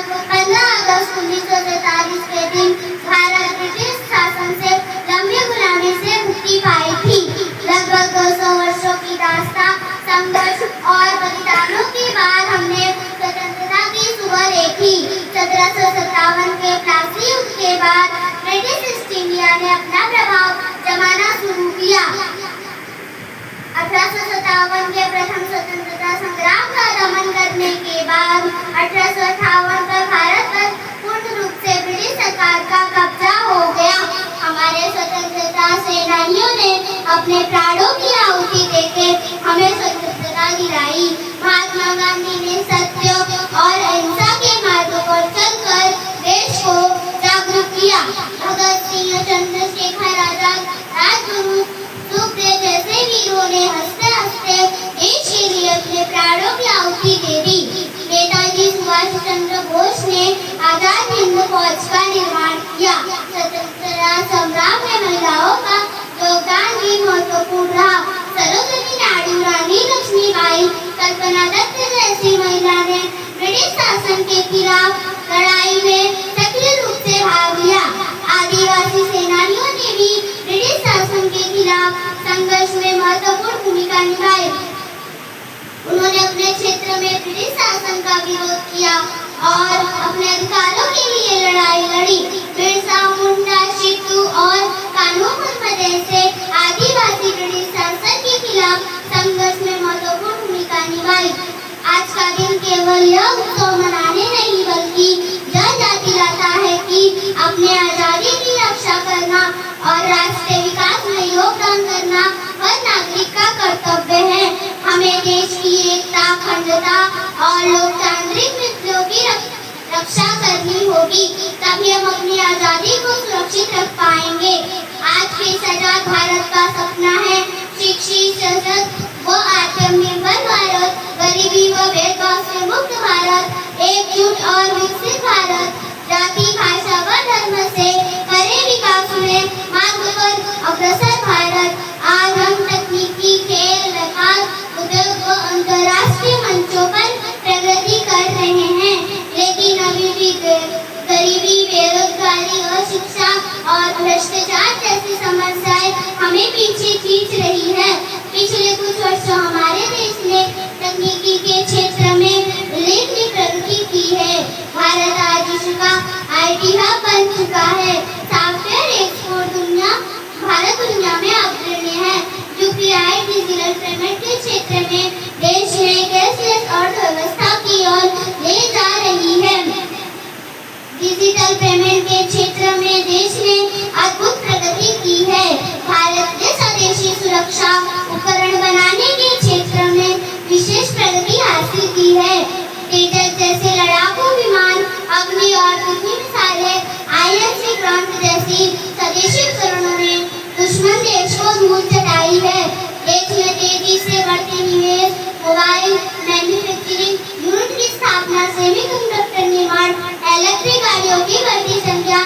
15 अगस्त 1947 के दिन भारत ब्रिटिश शासन से लंबी गुलामी से मुक्ति पाई थी। लगभग 200 वर्षों की दास्तां, संघर्ष और बलिदानों के बाद हमने स्वतंत्रता की सुबह देखी। 1757 के प्लासी युद्ध के बाद ब्रिटिश ईस्ट इंडिया ने अपना प्रभाव जमाना शुरू किया। 1857 के प्रथम स्वतंत्रता संग्राम का दमन करने के बाद 1858 पर भारत पर पूर्ण रूप से ब्रिटिश सरकार का कब्जा हो गया। हमारे स्वतंत्रता सेनानियों ने अपने प्राणों की आहुति देके हमें स्वतंत्रता दिलाई। महात्मा गांधी ने सत्य और अहिंसा के मार्ग पर चलकर देश को जागरूक किया। भगत सिंह, चंद्रशेखर आजाद, राजगुरु, सुखदेव जैसे वीरों ने हंसते हंसते देश के लिए अपने प्राणों की आहुति दे दी। नेताजी सुभाष चंद्र बोस ने आजाद हिंद फौज का निर्माण किया। स्वतंत्रता संग्राम में महिलाओं का योगदान भी महत्वपूर्ण रहा। सरोजिनी नायडू, रानी लक्ष्मीबाई, कल्पना दत्त जैसी महिला ने ब्रिटिश शासन के खिलाफ लड़ाई में सक्रिय रूप से भाग लिया। आदिवासी सेनानियों ने भी ब्रिटिश शासन के खिलाफ संघर्ष में महत्वपूर्ण भूमिका निभाई। उन्होंने अपने क्षेत्र में ब्रिटिश शासन का विरोध किया और अपने अधिकारों के लिए लड़ाई लड़ी। बिरसा मुंडा, शितू और कान्हू कुंवर जैसे आदिवासी ब्रिटिश शासन के खिलाफ संघर्ष में महत्वपूर्ण भूमिका निभाई। आज का दिन केवल यह उत्सव मनाने नहीं बल्कि यह याद दिलाता है कि अपने आजादी की रक्षा करना और राष्ट्रीय विकास में योगदान करना हर नागरिक का कर्तव्य है। हमें देश की एकता, अखंडता और लोकतांत्रिक मूल्यों की रक्षा करनी होगी, तभी हम अपनी आजादी को सुरक्षित रख पाएंगे। आज के आजाद भारत का सपना है शिक्षित, सशक्त व आत्मनिर्भर भारत, गरीबी व भेदभाव से मुक्त भारत, एकजुट और विकसित भारत, जाति, भाषा व धर्म से परे विकास में मार्ग पर अग्रसर भारत। आज हम तकनीकी, खेल, व्यापार, उद्योग व अंतर्राष्ट्रीय मंचों पर प्रगति कर रहे हैं, लेकिन अभी भी गरीबी, बेरोजगारी, अशिक्षा और भ्रष्टाचार जैसी समस्याएं हमें पीछे खींच रही है। पिछले कुछ वर्षों हमारे देश ने तकनीकी के क्षेत्र में उल्लेखनीय प्रगति की है। भारत आज विश्व का IT हब बन चुका है। सॉफ्टवेयर एक्सपोर्ट भारत दुनिया में अग्रणी है। UPI डिजिटल पेमेंट के क्षेत्र में देश ने कैशलेस अर्थव्यवस्था की ओर ले जा रही है। डिजिटल पेमेंट के क्षेत्र में देश ने अद्भुत प्रगति की है। भारत ने स्वदेशी सुरक्षा उपकरण बनाने के क्षेत्र में विशेष प्रगति हासिल की है। तेजस जैसे लड़ाकू विमान, अग्नि और पृथ्वी मिसाइलें, INC क्रांति जैसी स्वदेशी उपकरणों ने दुश्मन देश को धूल चटाई है। देश में तेजी से बढ़ते निवेश, मोबाइल मैन्युफैक्चरिंग यूनिट की स्थापना, सेमीकंडक्टर निर्माण, इलेक्ट्रिक गाड़ियों की बढ़ती संख्या